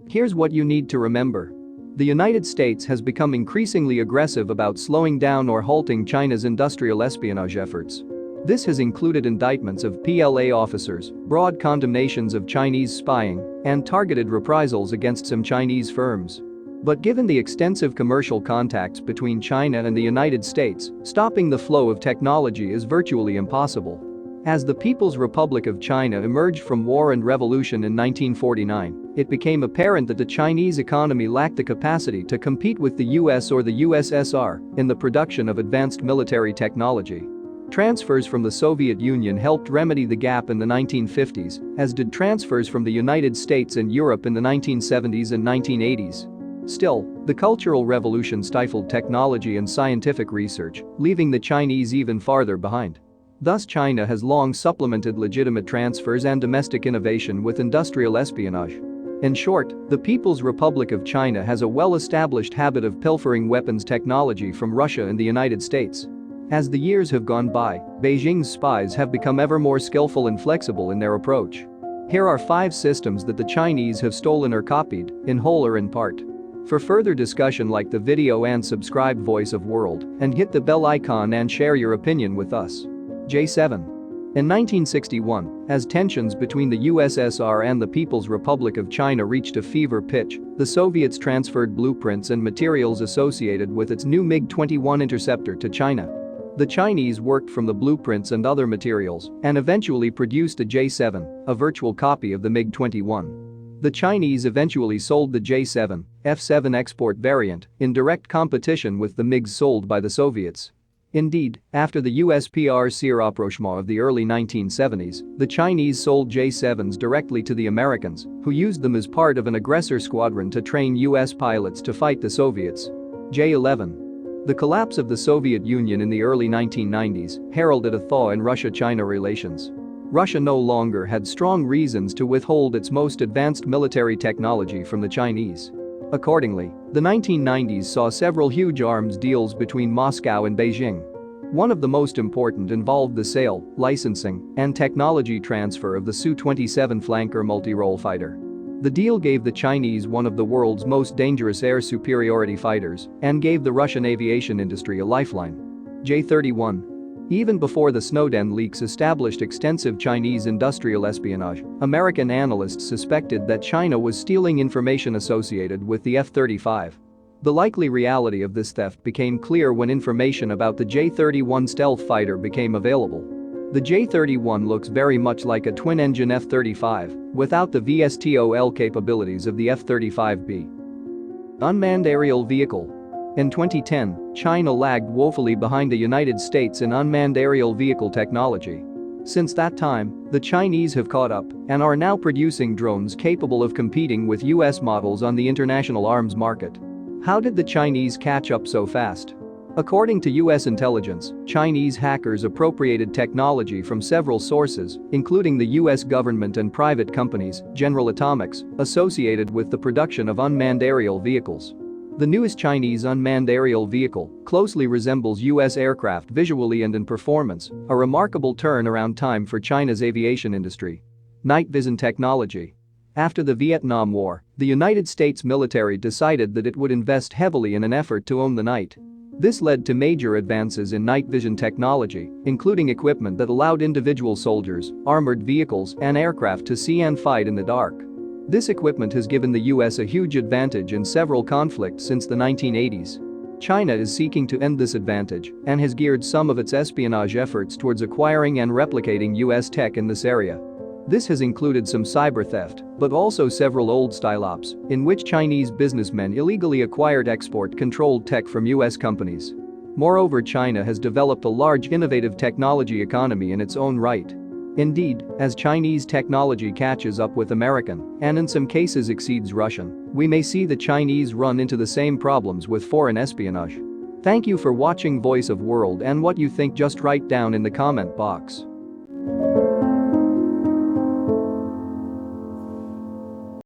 Here's what you need to remember. The United States has become increasingly aggressive about slowing down or halting China's industrial espionage efforts. This has included indictments of P.L.A. officers, broad condemnations of Chinese spying, and targeted reprisals against some Chinese firms. But given the extensive commercial contacts between China and the United States, stopping the flow of technology is virtually impossible. As the People's Republic of China emerged from war and revolution in 1949, it became apparent that the Chinese economy lacked the capacity to compete with the US or the U.S.S.R. in the production of advanced military technology. Transfers from the Soviet Union helped remedy the gap in the 1950s, as did transfers from the United States and Europe in the 1970s and 1980s. Still, the Cultural Revolution stifled technology and scientific research, leaving the Chinese even farther behind. Thus, China has long supplemented legitimate transfers and domestic innovation with industrial espionage. In short, the People's Republic of China has a well-established habit of pilfering weapons technology from Russia and the United States. As the years have gone by, Beijing's spies have become ever more skillful and flexible in their approach. Here are 5 systems that the Chinese have stolen or copied, in whole or in part. For further discussion, like the video and subscribe Voice of World, and hit the bell icon and share your opinion with us. J7. In 1961, as tensions between the U.S.S.R. and the People's Republic of China reached a fever pitch, the Soviets transferred blueprints and materials associated with its new MiG-21 interceptor to China. The Chinese worked from the blueprints and other materials and eventually produced a J7, a virtual copy of the MiG-21. The Chinese eventually sold the J7, F7 export variant in direct competition with the MiGs sold by the Soviets. Indeed, after the U.S.S.R. rapprochement of the early 1970s, the Chinese sold J7s directly to the Americans, who used them as part of an aggressor squadron to train U.S. pilots to fight the Soviets. J11. The collapse of the Soviet Union in the early 1990s heralded a thaw in Russia-China relations. Russia no longer had strong reasons to withhold its most advanced military technology from the Chinese. Accordingly, the 1990s saw several huge arms deals between Moscow and Beijing. One of the most important involved the sale, licensing, and technology transfer of the Su-27 flanker multi-role fighter. The deal gave the Chinese one of the world's most dangerous air superiority fighters and gave the Russian aviation industry a lifeline. J31. Even before the Snowden leaks established extensive Chinese industrial espionage, American analysts suspected that China was stealing information associated with the F-35. The likely reality of this theft became clear when information about the J-31 stealth fighter became available. The J-31 looks very much like a twin-engine F-35, without the VSTOL capabilities of the F-35B. Unmanned aerial vehicle. In 2010, China lagged woefully behind the United States in unmanned aerial vehicle technology. Since that time, the Chinese have caught up and are now producing drones capable of competing with US models on the international arms market. How did the Chinese catch up so fast? According to US intelligence, Chinese hackers appropriated technology from several sources, including the US government and private companies, General Atomics, associated with the production of unmanned aerial vehicles. The newest Chinese unmanned aerial vehicle closely resembles US aircraft visually and in performance, a remarkable turnaround time for China's aviation industry. Night vision technology. After the Vietnam War, the United States military decided that it would invest heavily in an effort to own the night. This led to major advances in night vision technology, including equipment that allowed individual soldiers, armored vehicles, and aircraft to see and fight in the dark. This equipment has given the US a huge advantage in several conflicts since the 1980s. China is seeking to end this advantage and has geared some of its espionage efforts towards acquiring and replicating US tech in this area. This has included some cyber theft, but also several old-style ops, in which Chinese businessmen illegally acquired export-controlled tech from US companies. Moreover, China has developed a large innovative technology economy in its own right. Indeed, as Chinese technology catches up with American, and in some cases exceeds Russian, we may see the Chinese run into the same problems with foreign espionage. Thank you for watching Voice of World, and what you think just write down in the comment box.